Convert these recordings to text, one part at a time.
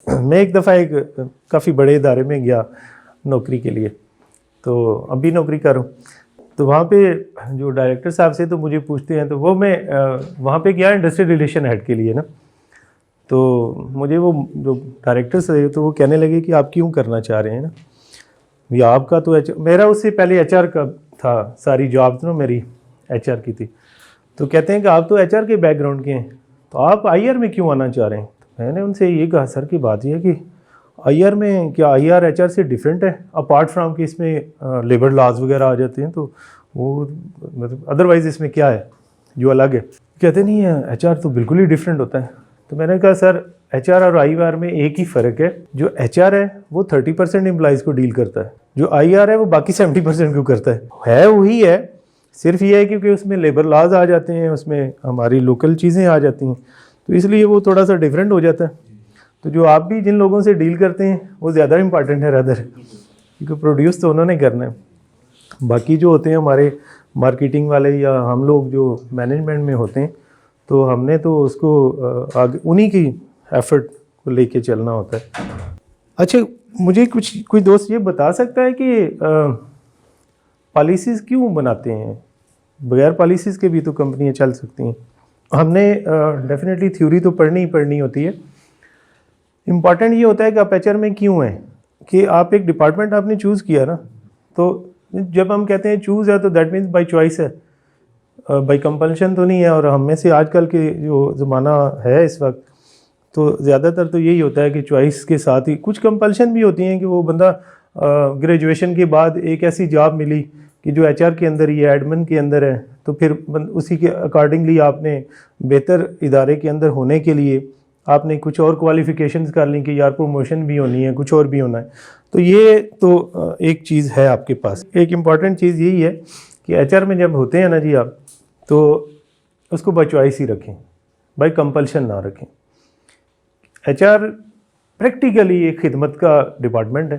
میں ایک دفعہ ایک کافی بڑے ادارے میں گیا نوکری کے لیے، تو اب بھی نوکری کر رہا ہوں. تو وہاں پہ جو ڈائریکٹر صاحب سے تو مجھے پوچھتے ہیں، تو وہ میں وہاں پہ گیا انڈسٹریل ریلیشن ہیڈ کے لیے نا. تو مجھے وہ جو ڈائریکٹر سے تو وہ کہنے لگے کہ آپ کیوں کرنا چاہ رہے ہیں نا، یا آپ کا تو میرا اس سے پہلے ایچ آر کا تھا، ساری جاب نا میری ایچ آر کی تھی. تو کہتے ہیں کہ آپ تو ایچ آر کے بیک گراؤنڈ کے ہیں، تو آپ آئی آر میں کیوں آنا چاہ رہے ہیں؟ تو میں نے ان سے یہ کہا سر کی بات یہ ہے کہ آئی آر میں کیا آئی آر ایچ آر سے ڈیفرنٹ ہے، اپارٹ فرام کہ اس میں لیبر لاز وغیرہ آ جاتے ہیں، تو وہ مطلب ادروائز اس میں کیا ہے جو الگ ہے؟ کہتے نہیں ہے ایچ آر تو بالکل ہی ڈیفرنٹ ہوتا ہے. تو میں نے کہا سر ایچ آر اور آئی آر میں ایک ہی فرق ہے، جو ایچ آر ہے وہ 30% امپلائیز کو ڈیل کرتا ہے، جو آئی آر ہے وہ باقی 70% کو کرتا ہے وہی ہے، صرف یہ ہے کیونکہ اس میں لیبر لاز آ جاتے ہیں، اس میں ہماری لوکل چیزیں آ جاتی ہیں، تو اس لیے وہ تھوڑا سا ڈیفرنٹ ہو جاتا ہے. تو جو آپ بھی جن لوگوں سے ڈیل کرتے ہیں وہ زیادہ امپارٹنٹ ہے رادر، کیونکہ پروڈیوس تو انہوں نے کرنا ہے. باقی جو ہوتے ہیں ہمارے مارکیٹنگ والے یا ہم لوگ جو مینجمنٹ میں ہوتے ہیں، تو ہم نے تو اس کو آگے انہی کی ایفرٹ کو لے کے چلنا ہوتا ہے. اچھا مجھے کوئی دوست یہ بتا سکتا ہے کہ پالیسیز کیوں بناتے ہیں؟ بغیر پالیسیز کے بھی تو کمپنیاں چل سکتی ہیں. ہم نے ڈیفینیٹلی تھیوری تو پڑھنی ہی پڑھنی ہوتی ہے. امپورٹنٹ یہ ہوتا ہے کہ آپ ایچ آر میں کیوں ہیں، کہ آپ ایک ڈپارٹمنٹ آپ نے چوز کیا نا، تو جب ہم کہتے ہیں چوز ہے تو دیٹ مینس بائی چوائس ہے، بائی کمپلشن تو نہیں ہے. اور ہم میں سے آج کل کے جو زمانہ ہے اس وقت، تو زیادہ تر تو یہی ہوتا ہے کہ چوائس کے ساتھ ہی کچھ کمپلشن بھی ہوتی ہیں کہ وہ بندہ گریجویشن کے بعد ایک ایسی جاب ملی کہ جو ایچ آر کے اندر ہی ایڈمن کے اندر ہے، تو پھر اسی کے اکارڈنگلی آپ نے بہتر ادارے کے اندر ہونے کے لیے آپ نے کچھ اور کوالیفیکیشنز کر لیں کہ یار پروموشن بھی ہونی ہے، کچھ اور بھی ہونا ہے. تو یہ تو ایک چیز ہے آپ کے پاس. ایک امپورٹنٹ چیز یہی ہے کہ ایچ آر میں جب ہوتے ہیں نا جی آپ، تو اس کو بائی چوائس ہی رکھیں، بائی کمپلشن نہ رکھیں. ایچ آر پریکٹیکلی ایک خدمت کا ڈپارٹمنٹ ہے،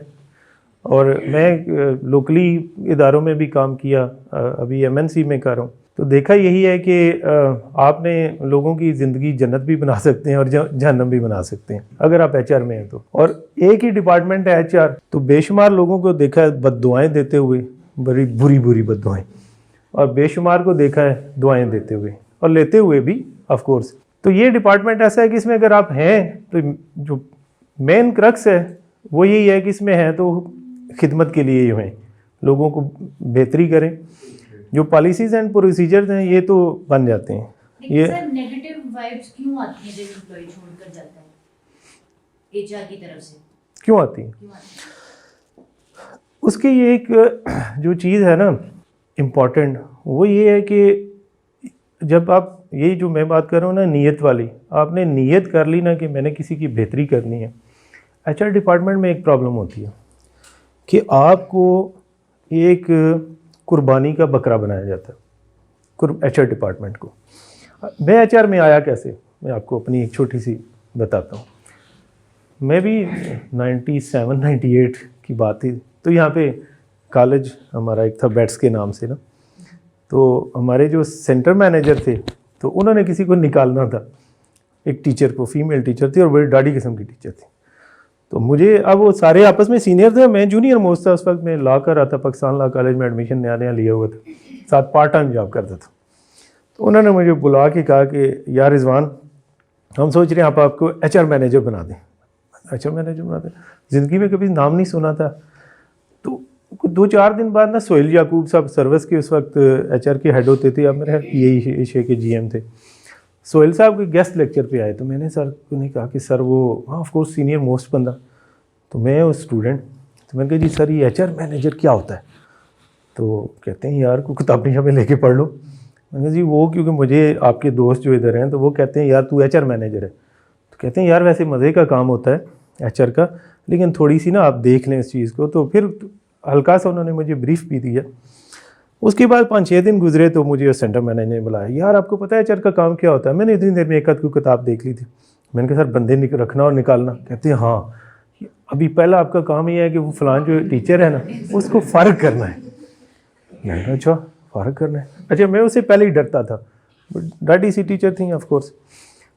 اور میں لوکلی اداروں میں بھی کام کیا، ابھی ایم این سی میں کر رہا ہوں، تو دیکھا یہی ہے کہ آپ نے لوگوں کی زندگی جنت بھی بنا سکتے ہیں اور جہنم بھی بنا سکتے ہیں اگر آپ ایچ آر میں ہیں تو. اور ایک ہی ڈپارٹمنٹ ہے ایچ آر، تو بے شمار لوگوں کو دیکھا ہے بد دعائیں دیتے ہوئے، بڑی بری بد دعائیں، اور بے شمار کو دیکھا ہے دعائیں دیتے ہوئے اور لیتے ہوئے بھی آف کورس. تو یہ ڈپارٹمنٹ ایسا ہے کہ اس میں اگر آپ ہیں تو جو مین کرکس ہے وہ یہی ہے کہ اس میں ہیں تو خدمت کے لیے ہی ہیں، لوگوں کو بہتری کریں. جو پالیسیز اینڈ پروسیجرز ہیں یہ تو بن جاتے ہیں. یہ سر نیگیٹو وائبس کیوں آتی ہیں جب امپلائی چھوڑ کر جاتا ہے ایچ آر کی طرف سے؟ کیوں آتی ہیں؟ اس کی یہ ایک جو چیز ہے نا امپورٹنٹ، وہ یہ ہے کہ جب آپ یہی جو میں بات کر رہا ہوں نا نیت والی، آپ نے نیت کر لی نا کہ میں نے کسی کی بہتری کرنی ہے. ایچ آر ڈپارٹمنٹ میں ایک پرابلم ہوتی ہے کہ آپ کو ایک قربانی کا بکرا بنایا جاتا ہے ایچ آر ڈپارٹمنٹ کو. میں ایچ آر میں آیا کیسے، میں آپ کو اپنی ایک چھوٹی سی بتاتا ہوں. میں بھی 97-98 کی بات تھی، تو یہاں پہ کالج ہمارا ایک تھا بیٹس کے نام سے نا، تو ہمارے جو سینٹر مینیجر تھے تو انہوں نے کسی کو نکالنا تھا، ایک ٹیچر کو، فیمیل ٹیچر تھی اور بڑی ڈاڑھی قسم کی ٹیچر تھی. تو مجھے اب وہ سارے آپس میں سینئر تھے، میں جونیئر موسٹ تھا اس وقت، میں لا کر رہا تھا، پاکستان لا کالج میں ایڈمیشن نیا لیا ہوا تھا، ساتھ پارٹ ٹائم جاب کرتا تھا. تو انہوں نے مجھے بلا کے کہا کہ یار رضوان ہم سوچ رہے ہیں آپ کو ایچ آر مینیجر بنا دیں. ایچ آر مینیجر بنا دیں، زندگی میں کبھی نام نہیں سنا تھا. تو 2-4 دن بعد نا سہیل یعقوب صاحب سروس کے اس وقت ایچ آر کے ہیڈ ہوتے تھے، اب میرے یہی ایشیا کے جی ایم تھے. سہیل صاحب کے گیسٹ لیکچر پہ آئے، تو میں نے سر کو نہیں کہا کہ سر وہ ہاں آف کورس سینئر موسٹ بندہ، تو میں وہ اسٹوڈنٹ، تو میں نے کہا جی سر یہ ایچ آر مینیجر کیا ہوتا ہے؟ تو کہتے ہیں یار کوئی کتابیں شبیں لے کے پڑھ لو. میں نے کہا جی وہ کیونکہ مجھے آپ کے دوست جو ادھر ہیں تو وہ کہتے ہیں یار تو ایچ آر مینیجر ہے. تو کہتے ہیں یار ویسے مزے کا کام ہوتا ہے ایچ آر کا، لیکن تھوڑی سی نا آپ دیکھ لیں اس چیز کو. تو پھر ہلکا سا انہوں نے مجھے بریف بھی دیا. اس کے بعد 5-6 دن گزرے تو مجھے سینٹر مینیجر نے بلایا، یار آپ کو پتہ ہے ایچ آر کا کام کیا ہوتا ہے؟ میں نے اتنی دیر میں ایک آدھ کو کتاب دیکھ لی تھی. میں نے کہا سر بندے رکھنا اور نکالنا؟ کہتے ہیں ہاں ابھی پہلا آپ کا کام یہ ہے کہ وہ فلان جو ٹیچر ہے نا اس کو فارغ کرنا ہے. میں نے کہا اچھا فارغ کرنا ہے، اچھا میں اس سے پہلے ہی ڈرتا تھا، ڈاڈی سی ٹیچر تھیں آف کورس.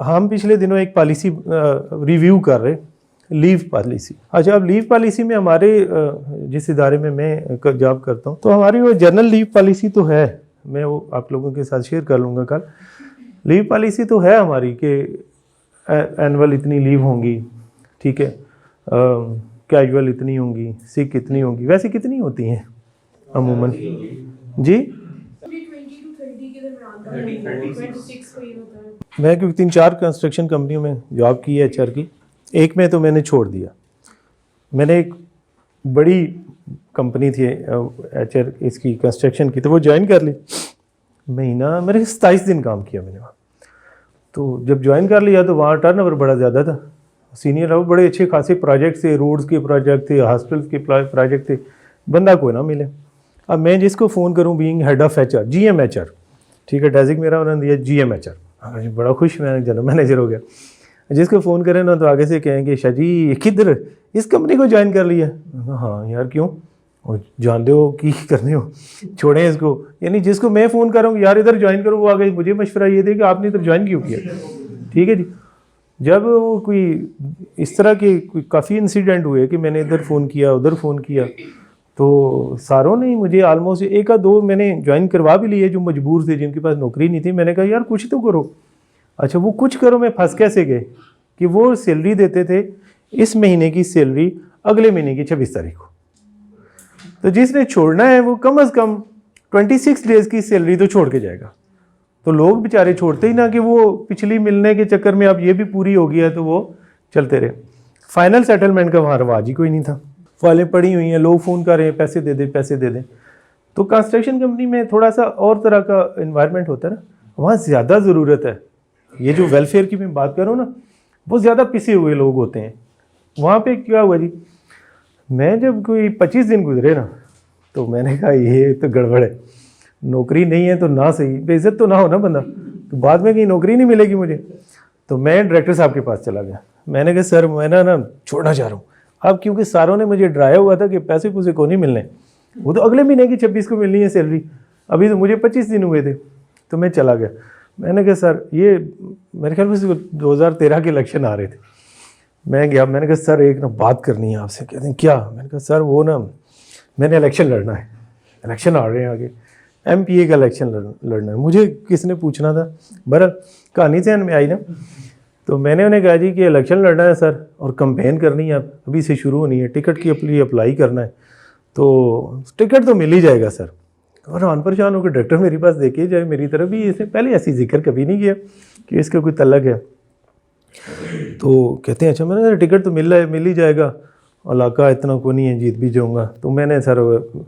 ہم پچھلے دنوں ایک پالیسی ریویو کر رہے لیو پالیسی. اچھا اب لیو پالیسی میں ہمارے جس ادارے میں جاب کرتا ہوں تو ہماری وہ جنرل لیو پالیسی تو ہے, میں وہ آپ لوگوں کے ساتھ شیئر کر لوں گا کل. لیو پالیسی تو ہے ہماری کہ اینول اتنی لیو ہوں گی, ٹھیک ہے, کیجول اتنی ہوں گی, سک اتنی ہوں گی. ویسے کتنی ہوتی ہیں عموماً؟ جی میں کیونکہ 3-4 کنسٹرکشن کمپنیوں میں جاب کی ہے ایچ آر کی, ایک میں تو میں نے چھوڑ دیا. میں نے ایک بڑی کمپنی تھی ایچ آر اس کی کنسٹرکشن کی, تو وہ جوائن کر لی. مہینہ میرے 27 دن کام کیا میں نے وہاں. تو جب جوائن کر لیا تو وہاں ٹرن اوور بڑا زیادہ تھا. سینئر وہ بڑے اچھے خاصے پروجیکٹ تھے, روڈز کے پروجیکٹ تھے, ہاسپٹلس کے پروجیکٹ تھے, بندہ کوئی نہ ملے. اب میں جس کو فون کروں being head of H R, G M H R, ٹھیک ہے, ڈیزک میرا انہوں نے دیا جی ایم ایچ آر, بڑا خوش میں جنرل مینیجر ہو گیا. جس کو فون کریں نا تو آگے سے کہیں گے شاہ جی کدھر اس کمپنی کو جوائن کر لیا. ہاں یار کیوں, اور جانتے ہو کی کرنے ہو, چھوڑیں اس کو. یعنی جس کو میں فون کر رہا ہوں یار ادھر جوائن کرو, وہ آگے مجھے مشورہ یہ دے کہ آپ نے ادھر جوائن کیوں کیا. ٹھیک ہے جی. جب وہ کوئی اس طرح کے کوئی کافی انسیڈنٹ ہوئے کہ میں نے ادھر فون کیا ادھر فون کیا, تو ساروں نے مجھے آلموسٹ 1-2 میں نے جوائن کروا بھی لیے جو مجبور تھے, جن کے پاس نوکری نہیں تھی. میں نے کہا یار کچھ تو کرو. اچھا وہ کچھ کرو میں پھنس کیسے گئے کہ وہ سیلری دیتے تھے اس مہینے کی سیلری اگلے مہینے کی 26 تاریخ کو. تو جس نے چھوڑنا ہے وہ کم از کم 26 ڈیز کی سیلری تو چھوڑ کے جائے گا. تو لوگ بیچارے چھوڑتے ہی نہ کہ وہ پچھلی ملنے کے چکر میں اب یہ بھی پوری ہو گیا تو وہ چلتے رہے. فائنل سیٹلمنٹ کا وہاں رواج ہی کوئی نہیں تھا. فائلیں پڑی ہوئی ہیں, لوگ فون کر رہے ہیں پیسے دے دیں پیسے دے دیں. تو کنسٹرکشن کمپنی میں تھوڑا سا اور طرح کا انوائرمنٹ ہوتا ہے نا, وہاں زیادہ ضرورت ہے. یہ جو ویلفیئر کی میں بات کر رہا ہوں نا, وہ زیادہ پسے ہوئے لوگ ہوتے ہیں. وہاں پہ کیا ہوا جی, میں جب کوئی 25 دن گزرے نا تو میں نے کہا یہ تو گڑبڑ ہے, نوکری نہیں ہے تو نہ صحیح, بے عزت تو نہ ہو نا بندہ, تو بعد میں کہیں نوکری نہیں ملے گی مجھے. تو میں ڈائریکٹر صاحب کے پاس چلا گیا. میں نے کہا سر میں نا چھوڑنا چاہ رہا ہوں. اب کیونکہ ساروں نے مجھے ڈرایا ہوا تھا کہ پیسے پوسے کو نہیں ملنے, وہ تو اگلے مہینے کی 26 کو ملنی ہے سیلری, ابھی تو مجھے 25 دن ہوئے تھے. تو میں چلا گیا. میں نے کہا سر یہ میرے خیال میں 2013 کے الیکشن آ رہے تھے. میں گیا, میں نے کہا سر ایک نا بات کرنی ہے آپ سے. کہتے ہیں کیا؟ میں نے کہا سر وہ نا میں نے الیکشن لڑنا ہے, الیکشن آ رہے ہیں آگے, ایم پی اے کا الیکشن لڑنا ہے. مجھے کس نے پوچھنا تھا, بہرحال کہانی ذہن میں آئی نا. تو میں نے انہیں کہا جی کہ الیکشن لڑنا ہے سر, اور کمپین کرنی ہے, ابھی سے شروع ہونی ہے, ٹکٹ کے لیے اپلائی کرنا ہے, تو ٹکٹ تو مل ہی جائے گا سر. اور آن پریشان ہو کے ڈاکٹر میرے پاس دیکھے جائے میری طرف بھی, اس نے پہلے ایسی ذکر کبھی نہیں کیا کہ اس کا کوئی تعلق ہے. تو کہتے ہیں اچھا. میں نے کہا ٹکٹ تو مل ہی جائے گا, علاقہ اتنا کو نہیں ہے, جیت بھی جاؤں گا. تو میں نے سر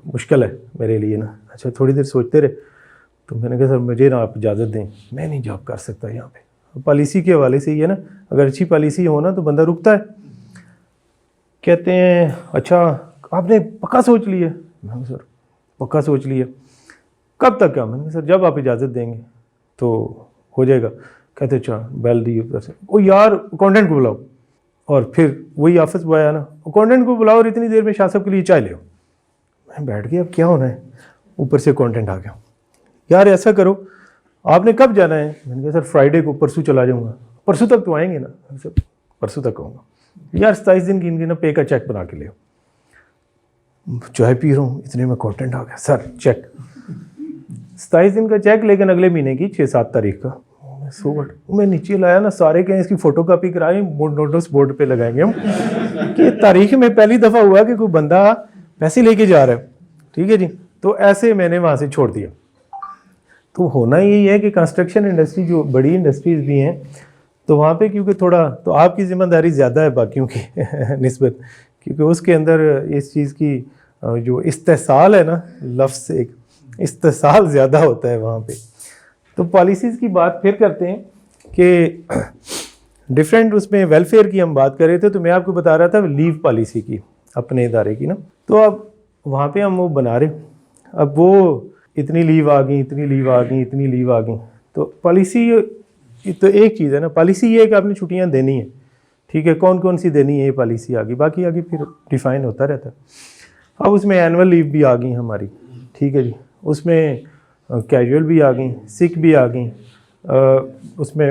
مشکل ہے میرے لیے نا. اچھا تھوڑی دیر سوچتے رہے. تو میں نے کہا سر مجھے نا آپ اجازت دیں, میں نہیں جاب کر سکتا یہاں پہ. پالیسی کے حوالے سے یہ ہے نا, اگر اچھی پالیسی ہو نا تو بندہ رکتا ہے. کہتے ہیں اچھا آپ نے پکا سوچ لیا؟ میں نے سر پکا سوچ لیا. کب تک کا؟ میں نے سر جب آپ اجازت دیں گے تو ہو جائے گا. کہتے اچھا بیل دی ادھر سے, او یار اکاؤنٹنٹ کو بلاؤ. اور پھر وہی آفس بوائے آیا نا, اکاؤنٹنٹ کو بلاؤ اور اتنی دیر میں شاہ صاحب کے لیے چائے لے. میں بیٹھ گیا, اب کیا ہونا ہے. اوپر سے اکاؤنٹنٹ آ گیا, یار ایسا کرو آپ نے کب جانا ہے؟ میں نے کہا سر فرائیڈے کو, پرسوں چلا جاؤں گا. پرسوں تک تو آئیں گے نا؟ سر پرسوں تک آؤں گا. یار 27 دن کی ان کی نا پے کا چیک بنا کے لے. چائے پی رہا ہوں اتنے میں اکاؤنٹنٹ آ گیا, سر چیک 27 دن کا چیک, لیکن اگلے مہینے کی 6-7 تاریخ کا. میں نیچے لایا نا, سارے کہیں اس کی فوٹو کاپی کرائیں, نوٹس بورڈ پہ لگائیں گے ہم کہ تاریخ میں پہلی دفعہ ہوا کہ کوئی بندہ پیسے لے کے جا رہا ہے. ٹھیک ہے جی. تو ایسے میں نے وہاں سے چھوڑ دیا. تو ہونا یہی ہے کہ کنسٹرکشن انڈسٹری جو بڑی انڈسٹریز بھی ہیں تو وہاں پہ کیونکہ تھوڑا تو آپ کی ذمہ داری زیادہ ہے باقیوں کی نسبت, کیونکہ اس کے اندر اس چیز کی جو استحصال ہے نا, لفظ ایک استحصال زیادہ ہوتا ہے وہاں پہ. تو پالیسیز کی بات پھر کرتے ہیں کہ ڈفرینٹ اس میں ویلفیئر کی ہم بات کر رہے تھے. تو میں آپ کو بتا رہا تھا لیو پالیسی کی اپنے ادارے کی نا. تو اب وہاں پہ ہم وہ بنا رہے, اب وہ اتنی لیو آ گئی, اتنی لیو آ گئی, اتنی لیو آ گئی. تو پالیسی تو ایک چیز ہے نا, پالیسی یہ ہے کہ آپ نے چھٹیاں دینی ہیں. ٹھیک ہے, کون کون سی دینی ہے یہ پالیسی آ گئی, باقی آگے پھر ڈیفائن ہوتا رہتا ہے. اب اس میں اینول لیو بھی آ گئی ہماری. ٹھیک ہے جی. اس میں کیجول بھی آ گئیں, سک بھی آ گئیں, اس میں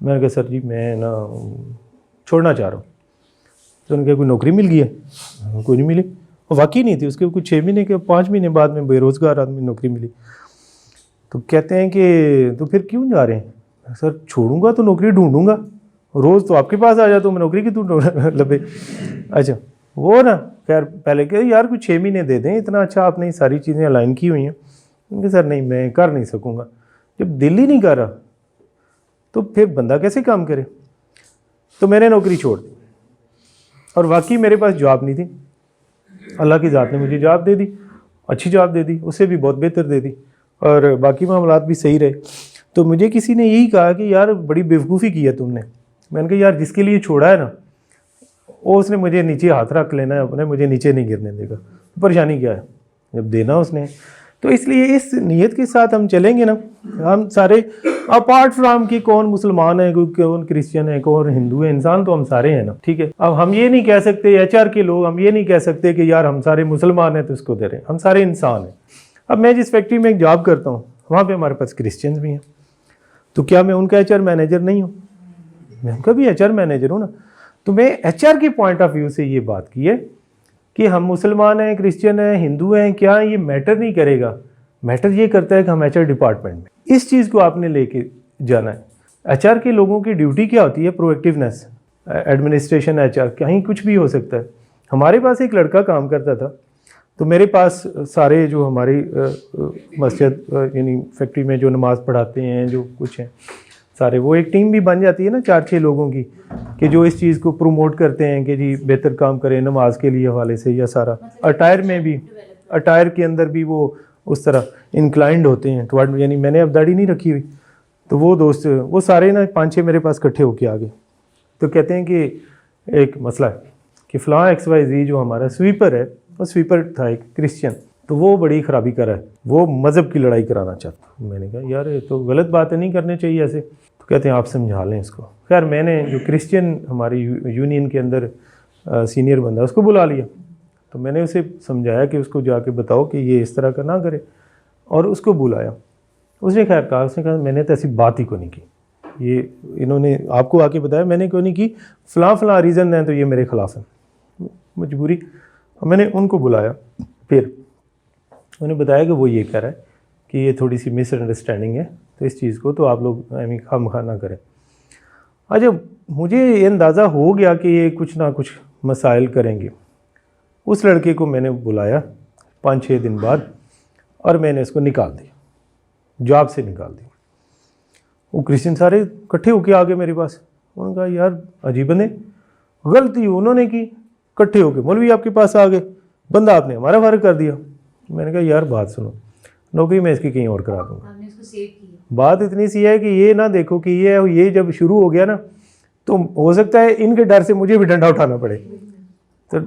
میں نے کہا سر جی میں نا چھوڑنا چاہ رہا ہوں. تو انہوں نے کہا کوئی نوکری مل گئی ہے؟ کوئی نہیں ملی. اور واقعی نہیں تھی. اس کے کچھ 6 مہینے کے 5 مہینے بعد میں بے روزگار آدمی نوکری ملی. تو کہتے ہیں کہ تو پھر کیوں جا رہے ہیں؟ سر چھوڑوں گا تو نوکری ڈھونڈوں گا, روز تو آپ کے پاس آ جاتا ہوں میں, نوکری کی تو لبے. اچھا وہ نا خیر پہلے کہ یار کچھ 6 مہینے دے دیں, اتنا اچھا آپ نے یہ ساری چیزیں الائن کی ہوئی ہیں. کہ سر نہیں میں کر نہیں سکوں گا. جب دل ہی نہیں کر رہا تو پھر بندہ کیسے کام کرے؟ تو میں نے نوکری چھوڑ دی. اور واقعی میرے پاس جاب نہیں تھی. اللہ کی ذات نے مجھے جاب دے دی, اچھی جاب دے دی, اس سے بھی بہت بہتر دے دی, اور باقی معاملات بھی صحیح رہے. تو مجھے کسی نے یہی کہا کہ یار بڑی بیوقوفی کی ہے تم نے. میں نے کہا یار جس کے لیے چھوڑا ہے نا وہ اس نے مجھے نیچے ہاتھ رکھ لینا ہے اپنے, مجھے نیچے نہیں گرنے دے گا. پریشانی کیا ہے جب دینا اس نے. تو اس لیے اس نیت کے ساتھ ہم چلیں گے نا, ہم سارے اپارٹ فرام کہ کون مسلمان ہے, کون کرسچن ہے, کون ہندو ہے, انسان تو ہم سارے ہیں نا. ٹھیک ہے, اب ہم یہ نہیں کہہ سکتے HR کے لوگ, ہم یہ نہیں کہہ سکتے کہ یار ہم سارے مسلمان ہیں تو اس کو دے رہے ہیں. ہم سارے انسان ہیں. اب میں جس فیکٹری میں ایک جاب کرتا ہوں وہاں پہ ہمارے پاس کرسچنز بھی ہیں, تو کیا میں ان کا HR مینیجر نہیں ہوں؟ میں ان کا بھی HR مینیجر ہوں نا. تو میں HR کے پوائنٹ آف ویو سے یہ بات کی ہے کہ ہم مسلمان ہیں, کرسچن ہیں, ہندو ہیں, کیا یہ میٹر نہیں کرے گا. میٹر یہ کرتا ہے کہ ہم HR ڈپارٹمنٹ میں اس چیز کو آپ نے لے کے جانا ہے. HR کے لوگوں کی ڈیوٹی کیا ہوتی ہے؟ پرویکٹیونیس. ایڈمنسٹریشن HR کہیں کچھ بھی ہو سکتا ہے. ہمارے پاس ایک لڑکا کام کرتا تھا, تو میرے پاس سارے جو ہماری مسجد یعنی فیکٹری میں جو نماز پڑھاتے ہیں جو کچھ ہیں سارے, وہ ایک ٹیم بھی بن جاتی ہے نا 4-6 لوگوں کی, کہ جو اس چیز کو پروموٹ کرتے ہیں کہ جی بہتر کام کریں نماز کے لیے حوالے سے. یا سارا اٹائر میں بھی, اٹائر کے اندر بھی وہ اس طرح انکلائنڈ ہوتے ہیں. یعنی میں نے اب داڑھی نہیں رکھی ہوئی, تو وہ دوست وہ سارے نا 5-6 میرے پاس اکٹھے ہو کے آ گئے. تو کہتے ہیں کہ ایک مسئلہ ہے کہ فلاں XYZ جو ہمارا سویپر ہے, وہ سویپر تھا ایک کرسچن, تو وہ بڑی خرابی کرا ہے, وہ مذہب کی لڑائی کرانا چاہتا. میں نے کہا یار یہ تو غلط بات ہے, نہیں کرنے چاہیے ایسے. تو کہتے ہیں آپ سمجھا لیں اس کو. خیر میں نے جو کرسچن ہماری یونین کے اندر سینئر بندہ اس کو بلا لیا. تو میں نے اسے سمجھایا کہ اس کو جا کے بتاؤ کہ یہ اس طرح کا نہ کرے, اور اس کو بلایا. اس نے خیر کہا, اس نے کہا میں نے تو ایسی بات ہی کو نہیں کی, یہ انہوں نے آپ کو آ کے بتایا, میں نے کیوں نہیں کی, فلاں ریزن ہیں تو یہ میرے خلاف ہے, مجبوری. میں نے ان کو بلایا, پھر انہوں نے بتایا کہ وہ یہ کہہ رہا ہے کہ یہ تھوڑی سی مس انڈرسٹینڈنگ ہے, تو اس چیز کو تو آپ لوگ خواہ نہ کریں. اچھا مجھے یہ اندازہ ہو گیا کہ یہ کچھ نہ کچھ مسائل کریں گے. اس لڑکے کو میں نے بلایا 5-6 دن بعد, اور میں نے اس کو نکال دیا, جاب سے نکال دیا. وہ کرسچن سارے اکٹھے ہو کے آ گئے میرے پاس. انہوں نے کہا یار عجیب نے, غلطی انہوں نے کی, اکٹھے ہو کے مولوی آپ کے پاس آ گئے, بندہ آپ نے ہمارا فارغ کر دیا. میں نے کہا یار بات سنو, نوکری میں اس کی کہیں اور کرا دوں گا. آپ نے اس کو سیو کیا. بات اتنی سی ہے کہ یہ نہ دیکھو کہ یہ جب شروع ہو گیا نا تو ہو سکتا ہے ان کے ڈر سے مجھے بھی ڈنڈا اٹھانا پڑے. تو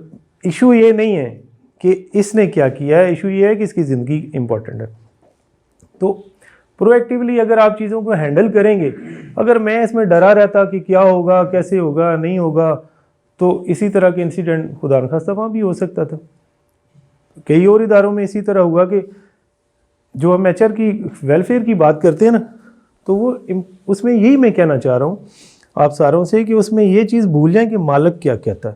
ایشو یہ نہیں ہے کہ اس نے کیا کیا ہے, ایشو یہ ہے کہ اس کی زندگی امپورٹنٹ ہے. تو پرو ایکٹیولی اگر آپ چیزوں کو ہینڈل کریں گے, اگر میں اس میں ڈرا رہتا کہ کیا ہوگا, کیسے ہوگا, نہیں ہوگا, تو اسی طرح کے انسیڈنٹ خدا نخواستہ وہاں بھی ہو سکتا تھا. کئی اور اداروں میں اسی طرح ہوا کہ جو ہم HR کی ویلفیئر کی بات کرتے ہیں نا, تو وہ اس میں یہی میں کہنا چاہ رہا ہوں آپ ساروں سے کہ اس میں یہ چیز بھول جائیں کہ مالک کیا کہتا ہے.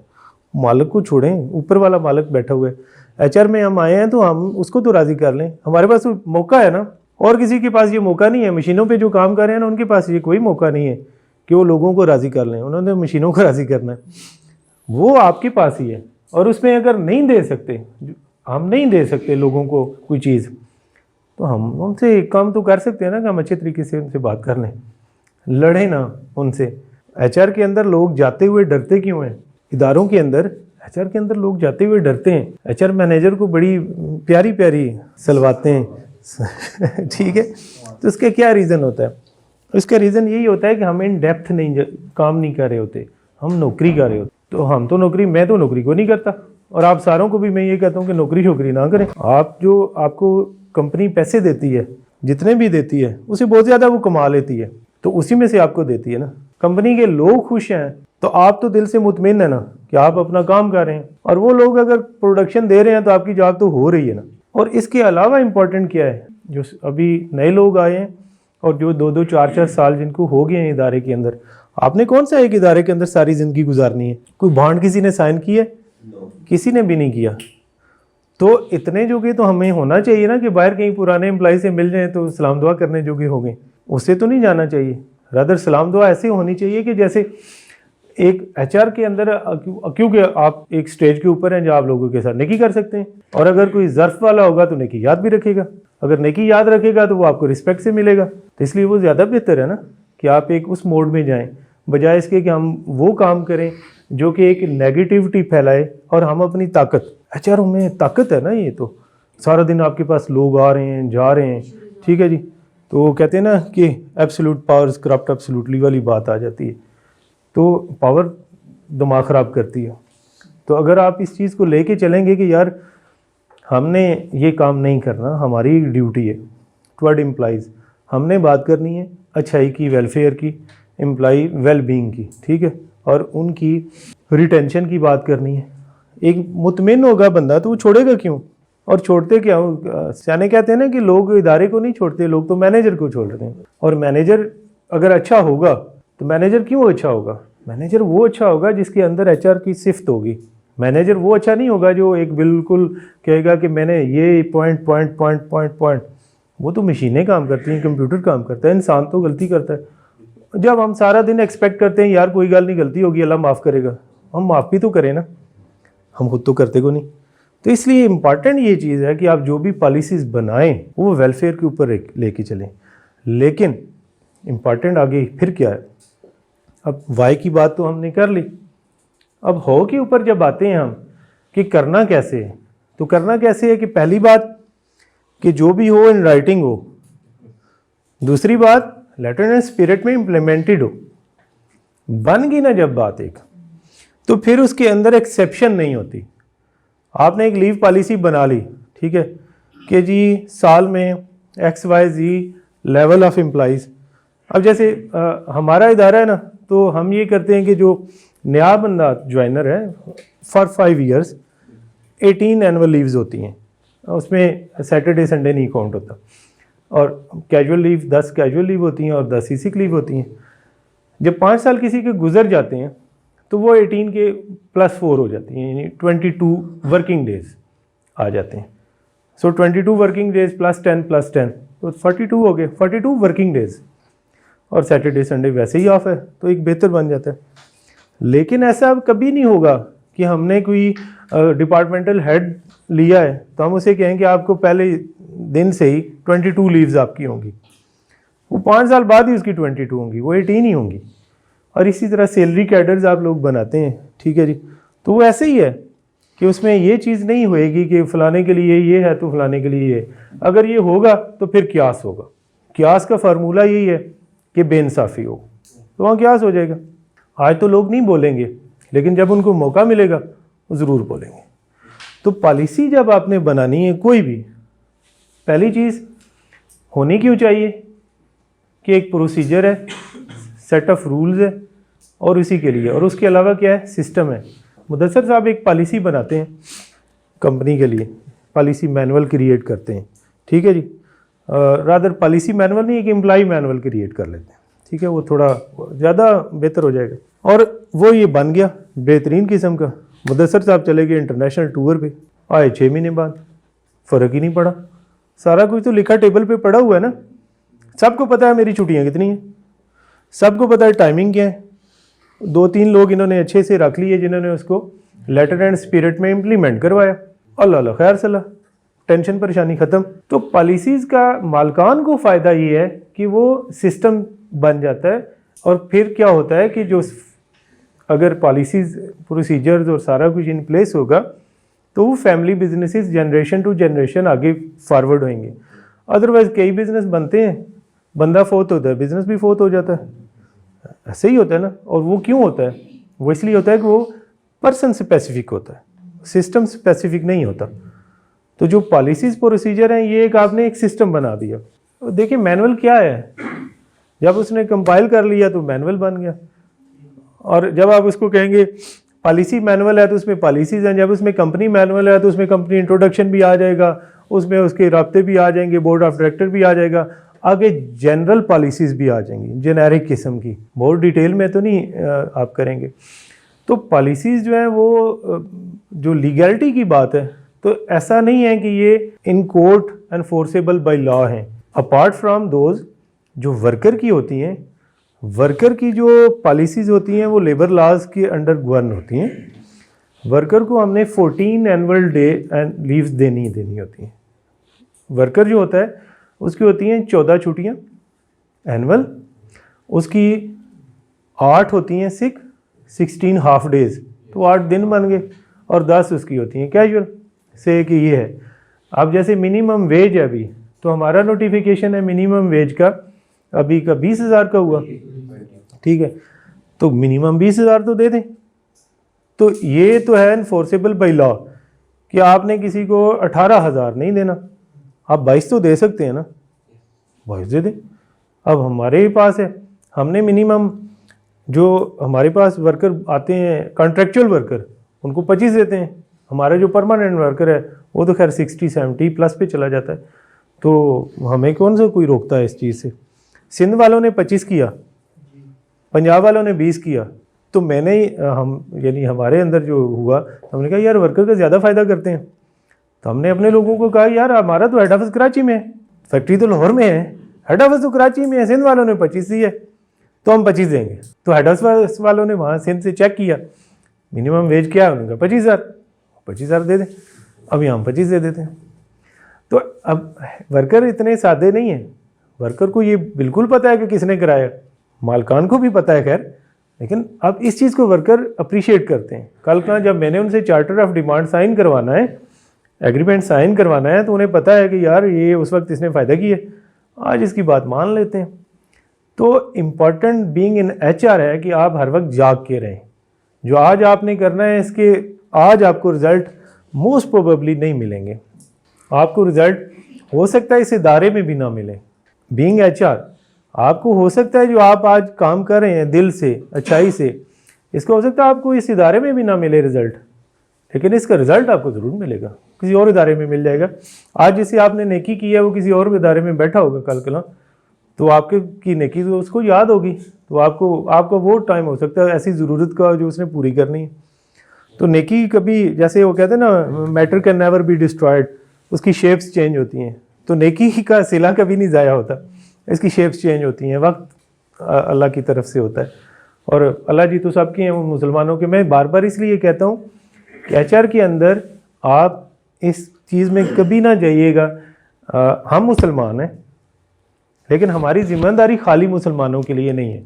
مالک کو چھوڑیں, اوپر والا مالک بیٹھا ہوا ہے. HR میں ہم آئے ہیں تو ہم اس کو تو راضی کر لیں, ہمارے پاس موقع ہے نا, اور کسی کے پاس یہ موقع نہیں ہے. مشینوں پہ جو کام کر رہے ہیں نا ان کے پاس یہ کوئی موقع نہیں ہے کہ وہ لوگوں کو راضی کر لیں, انہوں نے مشینوں کو راضی کرنا ہے. وہ آپ کے پاس ہی ہے, اور اس میں اگر نہیں دے سکتے, ہم نہیں دے سکتے لوگوں کو کوئی چیز, تو ہم ان سے ایک کام تو کر سکتے ہیں نا کہ ہم اچھے طریقے سے ان سے بات کر لیں, لڑیں نا ان سے. HR کے اندر لوگ جاتے ہوئے ڈرتے کیوں ہیں؟ اداروں کے اندر HR کے اندر لوگ جاتے ہوئے ڈرتے ہیں. HR مینیجر کو بڑی پیاری پیاری سلواتے ہیں ٹھیک ہے, تو اس کا کیا ریزن ہوتا ہے؟ اس کا ریزن یہی ہوتا ہے کہ ہم ان ڈیپتھ نہیں کام نہیں کر رہے ہوتے, ہم نوکری کر رہے ہوتے. تو ہم تو نوکری, میں تو نوکری کو نہیں کرتا, اور آپ ساروں کو بھی میں یہ کہتا ہوں کہ نوکری نہ کریں. آپ کو کمپنی پیسے دیتی ہے, جتنے بھی دیتی ہے اسے بہت زیادہ وہ کما لیتی ہے, تو اسی میں سے آپ کو دیتی ہے نا. کمپنی کے لوگ خوش ہیں تو آپ تو دل سے مطمئن ہیں نا کہ آپ اپنا کام کر رہے ہیں, اور وہ لوگ اگر پروڈکشن دے رہے ہیں تو آپ کی جاب تو ہو رہی ہے نا. اور اس کے علاوہ امپورٹنٹ کیا ہے, جو ابھی نئے لوگ آئے ہیں اور جو 2-2 4-4 سال جن کو ہو گئے ہیں ادارے کے اندر، آپ نے کون سا ایک ادارے کے اندر ساری زندگی گزارنی ہے؟ کوئی بانڈ کسی نے سائن کیا ہے؟ کسی نے بھی نہیں کیا. تو اتنے جو کہ تو ہمیں ہونا چاہیے نا کہ باہر کہیں پرانے امپلائی سے مل جائیں تو سلام دعا کرنے جو کہ ہو گئے، اس سے تو نہیں جانا چاہیے. رادر سلام دعا ایسی ہونی چاہیے کہ جیسے ایک ایچ آر کے اندر، کیونکہ آپ ایک سٹیج کے اوپر ہیں جہاں آپ لوگوں کے ساتھ نیکی کر سکتے ہیں، اور اگر کوئی ظرف والا ہوگا تو نیکی یاد بھی رکھے گا. اگر نیکی یاد رکھے گا تو وہ آپ کو رسپیکٹ سے ملے گا. تو اس لیے وہ زیادہ بہتر ہے نا کہ آپ ایک اس موڈ میں جائیں، بجائے اس کے کہ ہم وہ کام کریں جو کہ ایک نیگیٹیوٹی پھیلائے. اور ہم اپنی طاقت، ایچ آر میں طاقت ہے نا، یہ تو سارا دن آپ کے پاس لوگ آ رہے ہیں جا رہے ہیں، ٹھیک ہے جی. تو وہ کہتے ہیں نا کہ ایبسولوٹ پاورز کرپٹ ایبسولوٹلی والی بات آ جاتی ہے. تو پاور دماغ خراب کرتی ہے. تو اگر آپ اس چیز کو لے کے چلیں گے کہ یار ہم نے یہ کام نہیں کرنا، ہماری ڈیوٹی ہے ٹورڈ امپلائیز، ہم نے بات کرنی ہے اچھائی کی، ویلفیئر کی، امپلائی ویل بینگ کی، ٹھیک ہے، اور ان کی ریٹینشن کی بات کرنی ہے. ایک مطمئن ہوگا بندہ تو وہ چھوڑے گا کیوں؟ اور چھوڑتے کیا سیانے کہتے ہیں نا کہ لوگ ادارے کو نہیں چھوڑتے، لوگ تو مینیجر کو چھوڑتے ہیں. اور مینیجر اگر اچھا ہوگا تو مینیجر کیوں اچھا ہوگا؟ مینیجر وہ اچھا ہوگا جس کے اندر ایچ آر کی صفت ہوگی. مینیجر وہ اچھا نہیں ہوگا جو ایک بالکل کہے گا کہ میں نے یہ پوائنٹ. وہ تو مشینیں کام کرتی ہیں، کمپیوٹر کام کرتا ہے، انسان تو غلطی کرتا ہے. جب ہم سارا دن ایکسپیکٹ کرتے ہیں یار کوئی گل نہیں، غلطی ہوگی اللہ معاف کرے گا، ہم معاف بھی تو کریں نا، ہم خود تو کرتے کو نہیں. تو اس لیے امپارٹنٹ یہ چیز ہے کہ آپ جو بھی پالیسیز بنائیں وہ ویلفیئر کے اوپر لے کے چلیں. لیکن امپارٹنٹ آگے پھر کیا ہے؟ اب وائی کی بات تو ہم نے کر لی، اب ہو کے اوپر جب آتے ہیں ہم کہ کرنا کیسے ہے، تو کرنا کیسے ہے کہ پہلی بات کہ جو بھی ہو ان رائٹنگ ہو، دوسری بات لیٹر اینڈ اسپرٹ میں امپلیمنٹڈ ہو. بن گئی نا جب بات ایک، تو پھر اس کے اندر ایکسیپشن نہیں ہوتی. آپ نے ایک لیو پالیسی بنا لی، ٹھیک ہے، کہ جی سال میں X Y Z level of employees. اب جیسے ہمارا ادارہ ہے نا، تو ہم یہ کرتے ہیں کہ جو نیا بندہ جوائنر ہے فار 5 ایئرس 18 اینول لیوز ہوتی ہیں، اس میں سیٹرڈے سنڈے نہیں کاؤنٹ ہوتا، اور کیجول لیو 10 کیجول لیو ہوتی ہیں اور 10 سک لیو ہوتی ہیں. جب 5 سال کسی کے گزر جاتے ہیں تو وہ 18 کے +4 ہو جاتی ہیں، یعنی 22 ورکنگ ڈیز آ جاتے ہیں. سو 22 ورکنگ ڈیز +10 تو 42 ہو گئے، 42 ورکنگ ڈیز، اور سیٹرڈے سنڈے ویسے ہی آف ہے تو ایک بہتر بن جاتا ہے. لیکن ایسا اب کبھی نہیں ہوگا کہ ہم نے کوئی ڈپارٹمنٹل ہیڈ لیا ہے تو ہم اسے کہیں کہ آپ کو پہلے دن سے ہی 22 لیوز آپ کی ہوں گی. وہ 5 سال بعد ہی اس کی 22 ہوں گی، وہ 18 ہی ہوں گی. اور اسی طرح سیلری کیڈرز آپ لوگ بناتے ہیں، ٹھیک ہے جی، تو وہ ایسے ہی ہے کہ اس میں یہ چیز نہیں ہوئے گی کہ فلانے کے لیے یہ ہے تو فلانے کے لیے یہ. اگر یہ ہوگا تو پھر قیاس ہوگا. قیاس کا فارمولہ یہی ہے کہ بے انصافی ہو، تو وہاں قیاس ہو جائے گا. آج تو لوگ نہیں بولیں گے، لیکن جب ان کو موقع ملے گا وہ ضرور بولیں گے. تو پالیسی جب آپ نے بنانی ہے کوئی بھی، پہلی چیز ہونی کیوں چاہیے کہ ایک پروسیجر ہے، سیٹ آف رولز ہے، اور اسی کے لیے، اور اس کے علاوہ کیا ہے، سسٹم ہے. مدثر صاحب ایک پالیسی بناتے ہیں کمپنی کے لیے، پالیسی مینول کریٹ کرتے ہیں، ٹھیک ہے جی. رادر پالیسی مینول نہیں، ایک امپلائی مینول کریٹ کر لیتے ہیں، ٹھیک ہے، وہ تھوڑا زیادہ بہتر ہو جائے گا. اور وہ یہ بن گیا بہترین قسم کا. مدثر صاحب چلے گئے انٹرنیشنل ٹور پہ، آئے 6 مہینے بعد، فرق ہی نہیں پڑا. سارا کچھ تو لکھا ٹیبل پہ پڑا ہوا ہے نا، سب کو پتہ ہے میری چھٹیاں کتنی ہیں، سب کو پتہ ہے ٹائمنگ کیا ہے. 2-3 لوگ انہوں نے اچھے سے رکھ لیے جنہوں نے اس کو لیٹر اینڈ اسپرٹ میں امپلیمنٹ کروایا. اللہ خیر صلاح، ٹینشن پریشانی ختم. تو پالیسیز کا مالکان کو فائدہ یہ ہے کہ وہ سسٹم بن جاتا ہے. اور پھر کیا ہوتا ہے کہ جو اگر پالیسیز پروسیجرز اور سارا کچھ ان پلیس ہوگا تو وہ family businesses generation to generation آگے فارورڈ ہوئیں گے. ادروائز کئی بزنس بنتے ہیں، بندہ فوت ہوتا ہے بزنس بھی فوت ہو جاتا ہے، ایسے ہی ہوتا ہے نا. اور وہ کیوں ہوتا ہے؟ وہ اس لیے ہوتا ہے کہ وہ پرسن اسپیسیفک ہوتا ہے، سسٹم اسپیسیفک نہیں ہوتا. تو جو پالیسیز پروسیجر ہیں یہ ایک آپ نے ایک سسٹم بنا دیا. دیکھیں مینول کیا ہے، جب اس نے کمپائل کر لیا تو مینول بن گیا. اور جب آپ اس کو کہیں گے پالیسی مینول ہے تو اس میں پالیسیز ہیں، جب اس میں کمپنی مینول ہے تو اس میں کمپنی انٹروڈکشن بھی آ جائے گا، اس میں اس کے رابطے بھی آ جائیں گے، بورڈ آف ڈائریکٹر بھی آ جائے گا. آگے جنرل پالیسیز بھی آ جائیں گی جنیرک قسم کی, بہت ڈیٹیل میں تو نہیں آپ کریں گے. تو پالیسیز جو ہیں وہ جو لیگلٹی کی بات ہے تو ایسا نہیں ہے کہ یہ ان کورٹ انفورسیبل بائی لا ہیں. اپارٹ فرام دوز جو ورکر کی ہوتی ہیں, ورکر کی جو پالیسیز ہوتی ہیں وہ لیبر لاز کے انڈر گورن ہوتی ہیں. ورکر کو ہم نے 14 اینول ڈے لیوز دینی ہوتی ہیں. ورکر جو ہوتا ہے اس کی ہوتی ہیں 14 چھٹیاں اینول, اس کی 8 ہوتی ہیں سک, 16 ہاف ڈیز, تو 8 دن بن گئے, اور 10 اس کی ہوتی ہیں کیجول. سے کہ یہ ہے اب جیسے منیمم ویج ہے ابھی, تو ہمارا نوٹیفیکیشن ہے منیمم ویج کا ابھی کا 20,000 کا ہوا, ٹھیک ہے, تو منیمم 20,000 تو دے دیں. تو یہ تو ہے انفورسیبل بائی لا کہ آپ نے کسی کو 18,000 نہیں دینا, آپ 22 تو دے سکتے ہیں نا, 22 دے دیں. اب ہمارے ہی پاس ہے, ہم نے منیمم جو ہمارے پاس ورکر آتے ہیں کانٹریکچوئل ورکر ان کو 25 دیتے ہیں. ہمارا جو پرماننٹ ورکر ہے وہ تو خیر 60-70 پلس پہ چلا جاتا ہے, تو ہمیں کون سا کوئی روکتا ہے اس چیز سے. سندھ والوں نے 25 کیا, پنجاب والوں نے 20 کیا, تو میں نے ہم یعنی ہمارے اندر جو ہوا ہم نے کہا یار ورکر کا زیادہ فائدہ کرتے ہیں, تو ہم نے اپنے لوگوں کو کہا یار ہمارا تو ہیڈ آفس کراچی میں ہے, فیکٹری تو لاہور میں ہے, ہیڈ آفس تو کراچی میں ہے, سندھ والوں نے 25 دی ہے تو ہم 25 دیں گے. تو ہیڈ آفس والوں نے وہاں سندھ سے چیک کیا منیمم ویج کیا ہے, انہوں نے کہا 25,000 دے دیں. اب یہاں ہم 25 دے دیتے ہیں. تو اب ورکر اتنے سادے نہیں ہیں, ورکر کو یہ بالکل پتہ ہے کہ کس نے کرایا, مالکان کو بھی پتہ ہے خیر, لیکن اب اس چیز کو ورکر اپریشیٹ کرتے ہیں. کل کا جب میں نے ان سے چارٹر آف ڈیمانڈ سائن کروانا ہے, ایگریمنٹ سائن کروانا ہے, تو انہیں پتہ ہے کہ یار یہ اس وقت اس نے فائدہ کیا ہے, آج اس کی بات مان لیتے ہیں. تو important being in H R ہے کہ آپ ہر وقت جاگ کے رہیں. جو آج آپ نے کرنا ہے اس کے آج آپ کو رزلٹ موسٹ پروبیبلی نہیں ملیں گے. آپ کو رزلٹ ہو سکتا ہے اس ادارے میں بھی نہ ملے. بینگ ایچ آر آپ کو ہو سکتا ہے جو آپ آج کام کر رہے ہیں دل سے اچھائی سے, اس کا ہو سکتا ہے آپ کو اس ادارے میں بھی نہ ملے رزلٹ, لیکن اس کا رزلٹ آپ کو ضرور ملے گا, کسی اور ادارے میں مل جائے گا. آج جسے آپ نے نیکی کی ہے وہ کسی اور ادارے میں بیٹھا ہوگا کل کلا, تو آپ کی نیکی تو اس کو یاد ہوگی, تو آپ کا وہ ٹائم ہو سکتا ہے ایسی ضرورت کا جو اس نے پوری کرنی ہے. تو نیکی کبھی جیسے وہ کہتے ہیں نا matter can never be destroyed, اس کی شیپس چینج ہوتی ہیں. تو نیکی کا صلہ کبھی نہیں ضائع ہوتا, اس کی شیپس چینج ہوتی ہیں, وقت اللہ کی طرف سے ہوتا ہے. اور اللہ جی تو سب کے ہیں, وہ مسلمانوں کے. میں بار بار اس لیے کہتا ہوں کہ ایچ آر کے اندر آپ اس چیز میں کبھی نہ جائیے گا. ہم مسلمان ہیں لیکن ہماری ذمہ داری خالی مسلمانوں کے لیے نہیں ہے,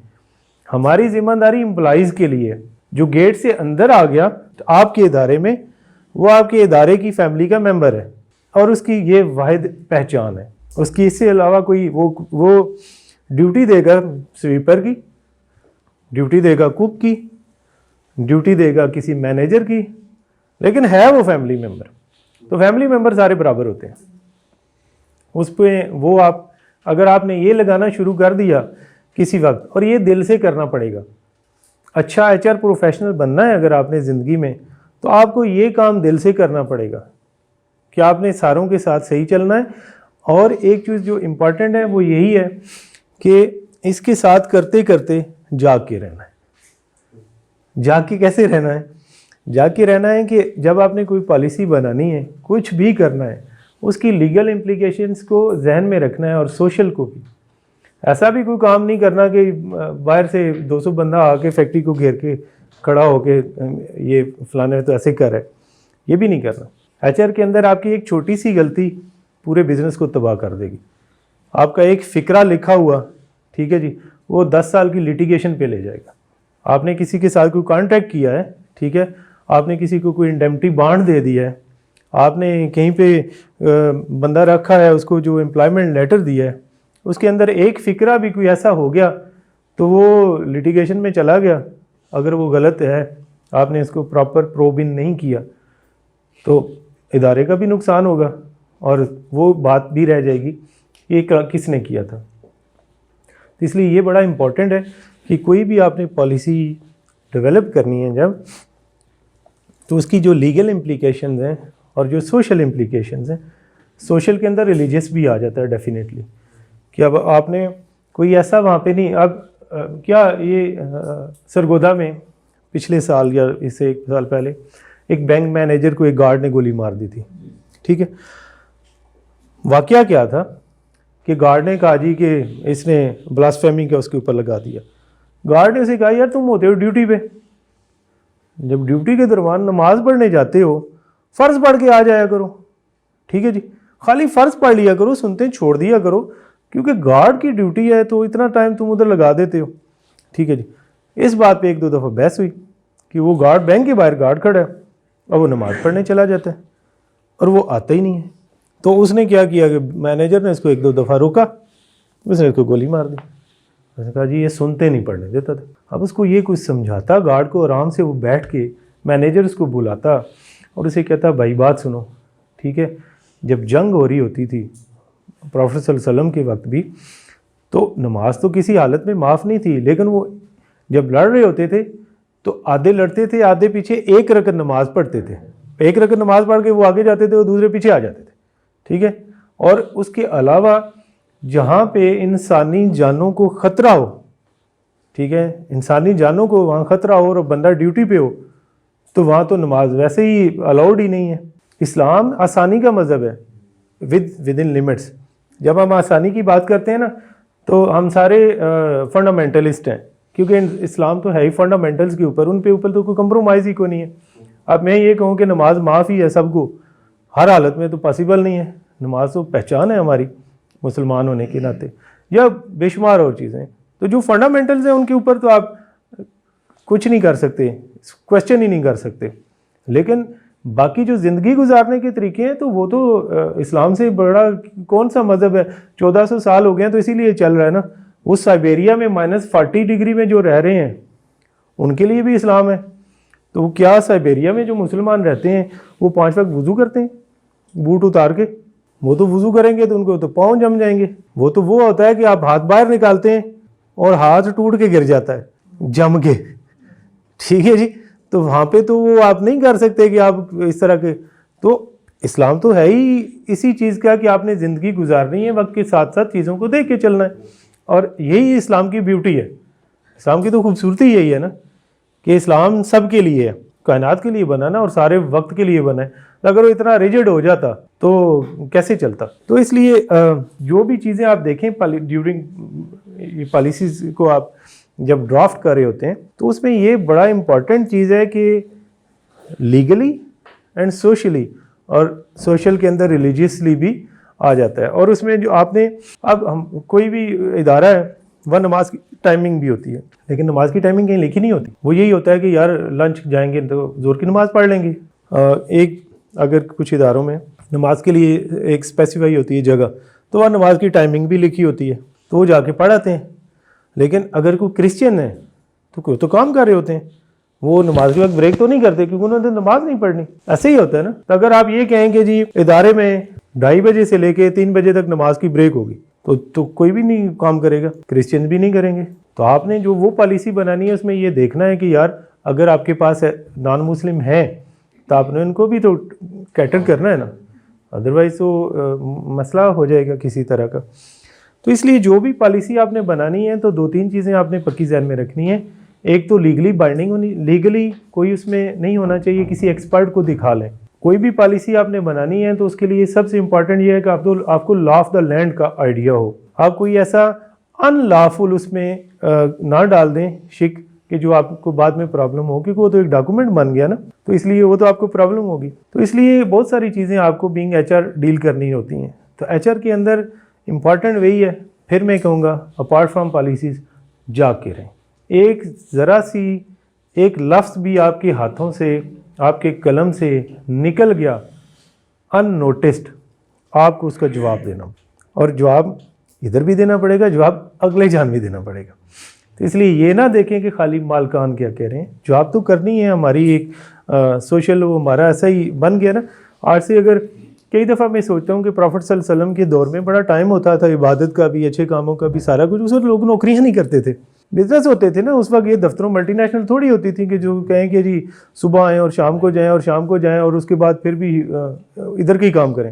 ہماری ذمہ داری امپلائیز کے لیے. جو گیٹ سے اندر آ گیا آپ کے ادارے میں, وہ آپ کے ادارے کی فیملی کا ممبر ہے, اور اس کی یہ واحد پہچان ہے. اس کی اس سے علاوہ کوئی وہ ڈیوٹی دے گا سویپر کی, ڈیوٹی دے گا کوک کی, ڈیوٹی دے گا کسی مینیجر کی, لیکن ہے وہ فیملی ممبر. تو فیملی ممبر سارے برابر ہوتے ہیں. اس پہ وہ آپ اگر آپ نے یہ لگانا شروع کر دیا کسی وقت, اور یہ دل سے کرنا پڑے گا. اچھا ایچ آر پروفیشنل بننا ہے اگر آپ نے زندگی میں, تو آپ کو یہ کام دل سے کرنا پڑے گا کہ آپ نے ساروں کے ساتھ صحیح چلنا ہے. اور ایک چیز جو امپورٹنٹ ہے وہ یہی ہے کہ اس کے ساتھ کرتے کرتے جاگ کے رہنا ہے. جاگ کے کیسے رہنا ہے؟ جاگ کے رہنا ہے کہ جب آپ نے کوئی پالیسی بنانی ہے, کچھ بھی کرنا ہے, اس کی لیگل امپلیکیشنز کو ذہن میں رکھنا ہے, اور سوشل کو بھی. ایسا بھی کوئی کام نہیں کرنا کہ باہر سے 200 بندہ آ کے فیکٹری کو گھیر کے کھڑا ہو کے یہ فلانے تو ایسے کر ہے, یہ بھی نہیں کرنا. ایچ آر کے اندر آپ کی ایک چھوٹی سی غلطی پورے بزنس کو تباہ کر دے گی. آپ کا ایک فقرہ لکھا ہوا, ٹھیک ہے جی, وہ 10 سال کی لٹیگیشن پہ لے جائے گا. آپ نے کسی کے ساتھ کوئی کانٹریکٹ کیا ہے, ٹھیک ہے, آپ نے کسی کو کوئی انڈیمنٹی بانڈ دے دیا ہے, آپ نے کہیں پہ بندہ رکھا ہے, اس کو جو امپلائمنٹ لیٹر دیا ہے, اس کے اندر ایک فقرہ بھی کوئی ایسا ہو گیا تو وہ لٹیگیشن میں چلا گیا. اگر وہ غلط ہے, آپ نے اس کو پراپر پروب ان نہیں کیا, تو ادارے کا بھی نقصان ہوگا, اور وہ بات بھی رہ جائے گی یہ کس نے کیا تھا. اس لیے یہ بڑا امپورٹنٹ ہے کہ کوئی بھی آپ نے پالیسی ڈیولپ کرنی ہے جب, تو اس کی جو لیگل امپلیکیشنز ہیں اور جو سوشل امپلیکیشنز ہیں, سوشل کے اندر ریلیجیس بھی آ جاتا ہے ڈیفینیٹلی, کہ اب آپ نے کوئی ایسا وہاں پہ نہیں. اب کیا یہ سرگودا میں پچھلے سال یا اس سے 1 سال پہلے ایک بینک مینیجر کو ایک گارڈ نے گولی مار دی تھی, ٹھیک ہے. واقعہ کیا تھا کہ گارڈ نے کہا جی کہ اس نے بلاسفیمی کا اس کے اوپر لگا دیا. گارڈ نے اسے کہا یار تم ہوتے ہو ڈیوٹی پہ, جب ڈیوٹی کے دوران نماز پڑھنے جاتے ہو فرض پڑھ کے آ جایا کرو, ٹھیک ہے جی, خالی فرض پڑھ لیا کرو, سنتے چھوڑ دیا کرو, کیونکہ گارڈ کی ڈیوٹی ہے تو اتنا ٹائم تم ادھر لگا دیتے ہو, ٹھیک ہے جی. اس بات پہ 1-2 دفعہ بحث ہوئی کہ وہ گارڈ بینک کے باہر گارڈ کھڑا ہے اور وہ نماز پڑھنے چلا جاتا ہے اور وہ آتا ہی نہیں ہے. تو اس نے کیا کیا کہ مینیجر نے اس کو 1-2 دفعہ روکا, اس نے اس کو گولی مار دی. اس نے کہا جی یہ سنتے نہیں پڑھنے دیتا تھا. اب اس کو یہ کچھ سمجھاتا گارڈ کو, آرام سے وہ بیٹھ کے مینیجر اس کو بلاتا اور اسے کہتا بھائی بات سنو, ٹھیک ہے, جب جنگ ہو رہی ہوتی تھی پروفیٹ صلی اللہ علیہ وسلم کے وقت بھی, تو نماز تو کسی حالت میں معاف نہیں تھی, لیکن وہ جب لڑ رہے ہوتے تھے تو آدھے لڑتے تھے, آدھے پیچھے 1 رکعت نماز پڑھتے تھے, 1 رکعت نماز پڑھ کے وہ آگے جاتے تھے, وہ دوسرے پیچھے آ جاتے تھے, ٹھیک ہے. اور اس کے علاوہ جہاں پہ انسانی جانوں کو خطرہ ہو, ٹھیک ہے, انسانی جانوں کو وہاں خطرہ ہو اور بندہ ڈیوٹی پہ ہو, تو وہاں تو نماز ویسے ہی الاؤڈ ہی نہیں ہے. اسلام آسانی کا مذہب ہے ود ان لمٹس. جب ہم آسانی کی بات کرتے ہیں نا تو ہم سارے فنڈامنٹلسٹ ہیں, کیونکہ اسلام تو ہے ہی فنڈامنٹلس کے اوپر, ان پہ اوپر تو کوئی کمپرومائز ہی کوئی نہیں ہے. اب میں یہ کہوں کہ نماز معاف ہی ہے سب کو, ہر حالت میں تو پاسبل نہیں ہے. نماز تو پہچان ہے ہماری مسلمان ہونے کے ناطے, یا بے شمار اور چیزیں. تو جو فنڈامنٹلز ہیں ان کے اوپر تو آپ کچھ نہیں کر سکتے, کویسچن ہی نہیں کر سکتے. لیکن باقی جو زندگی گزارنے کے طریقے ہیں تو وہ تو اسلام سے بڑا کون سا مذہب ہے. 1400 سال ہو گئے ہیں تو اسی لیے چل رہا ہے نا. وہ سائبیریا میں -40 ڈگری میں جو رہ رہے ہیں ان کے لیے بھی اسلام ہے. تو وہ کیا سائبیریا میں جو مسلمان رہتے ہیں وہ 5 وقت وضو کرتے ہیں بوٹ اتار کے؟ وہ تو وضو کریں گے تو ان کو تو پاؤں جم جائیں گے. وہ تو وہ ہوتا ہے کہ آپ ہاتھ باہر نکالتے ہیں اور ہاتھ ٹوٹ کے گر جاتا ہے جم کے, ٹھیک ہے جی. تو وہاں پہ تو وہ آپ نہیں کر سکتے کہ آپ اس طرح کے. تو اسلام تو ہے ہی اسی چیز کا کہ آپ نے زندگی گزارنی ہے, وقت کے ساتھ ساتھ چیزوں کو دیکھ کے چلنا ہے, اور یہی اسلام کی بیوٹی ہے. اسلام کی تو خوبصورتی یہی ہے نا کہ اسلام سب کے لیے ہے, کائنات کے لیے بنا نا, اور سارے وقت کے لیے بنا ہے. اگر وہ اتنا ریجڈ ہو جاتا تو کیسے چلتا؟ تو اس لیے جو بھی چیزیں آپ دیکھیں ڈیورنگ پالیسیز کو آپ جب ڈرافٹ کر رہے ہوتے ہیں تو اس میں یہ بڑا امپورٹنٹ چیز ہے کہ لیگلی اینڈ سوشلی, اور سوشل کے اندر ریلیجیسلی بھی آ جاتا ہے. اور اس میں جو آپ نے اب ہم کوئی بھی ادارہ ہے وہ نماز کی ٹائمنگ بھی ہوتی ہے, لیکن نماز کی ٹائمنگ کہیں لکھی نہیں ہوتی. وہ یہی ہوتا ہے کہ یار لنچ جائیں گے تو زور کی نماز پڑھ لیں گے. ایک اگر کچھ اداروں میں نماز کے لیے ایک اسپیسیفائی ہوتی ہے جگہ, تو وہاں نماز کی ٹائمنگ بھی لکھی ہوتی ہے, تو وہ جا کے پڑھاتے ہیں. لیکن اگر کوئی کرسچن ہے تو کوئی تو کام کر رہے ہوتے ہیں, وہ نماز کے وقت بریک تو نہیں کرتے کیونکہ انہوں نے نماز نہیں پڑھنی. ایسے ہی ہوتا ہے نا. تو اگر آپ یہ کہیں کہ جی ادارے میں 2:30 بجے سے لے کے 3 بجے تک نماز کی بریک ہوگی تو کوئی بھی نہیں کام کرے گا, کرسچن بھی نہیں کریں گے. تو آپ نے جو وہ پالیسی بنانی ہے اس میں یہ دیکھنا ہے کہ یار اگر آپ کے پاس نان مسلم ہیں تو آپ نے ان کو بھی تو کیٹر کرنا ہے نا, ادروائز تو مسئلہ ہو جائے گا کسی طرح کا. تو اس لیے جو بھی پالیسی آپ نے بنانی ہے تو 2-3 چیزیں آپ نے پکی ذہن میں رکھنی ہے. ایک تو لیگلی بائنڈنگ ہونی, لیگلی کوئی اس میں نہیں ہونا چاہیے کسی ایکسپرٹ کو دکھا لیں. کوئی بھی پالیسی آپ نے بنانی ہے تو اس کے لیے سب سے امپورٹنٹ یہ ہے کہ آپ کو لا آف دا لینڈ کا آئیڈیا ہو. آپ کوئی ایسا ان لافل اس میں نہ ڈال دیں شک کہ جو آپ کو بعد میں پرابلم ہو, کیونکہ وہ تو ایک ڈاکومنٹ بن گیا نا, تو اس لیے وہ تو آپ کو پرابلم ہوگی. تو اس لیے بہت ساری چیزیں آپ کو بینگ ایچ آر ڈیل کرنی ہوتی ہیں. تو ایچ آر کے اندر امپورٹنٹ وہی ہے. پھر میں کہوں گا اپارٹ فرام پالیسیز جاگ کے رہیں. ایک ذرا سی ایک لفظ بھی آپ کے ہاتھوں سے آپ کے قلم سے نکل گیا ان نوٹسڈ, آپ کو اس کا جواب دینا, اور جواب ادھر بھی دینا پڑے گا, جواب اگلے جان بھی دینا پڑے گا. تو اس لیے یہ نہ دیکھیں کہ خالی مالکان کیا کہہ رہے ہیں, جواب تو کرنی ہے. ہماری ایک سوشل وہ ہمارا ایسا ہی بن گیا نا. آج سے اگر کئی دفعہ میں سوچتا ہوں کہ پروفٹ صلی اللہ علیہ وسلم کے دور میں بڑا ٹائم ہوتا تھا عبادت کا بھی, اچھے کاموں کا بھی, سارا کچھ. اس وقت لوگ نوکریاں نہیں کرتے تھے, بزنس ہوتے تھے نا. اس وقت یہ دفتروں ملٹی نیشنل تھوڑی ہوتی تھی کہ جو کہیں کہ جی صبح آئیں اور شام کو جائیں اور شام کو جائیں اور اس کے بعد پھر بھی ادھر کے ہی کام کریں.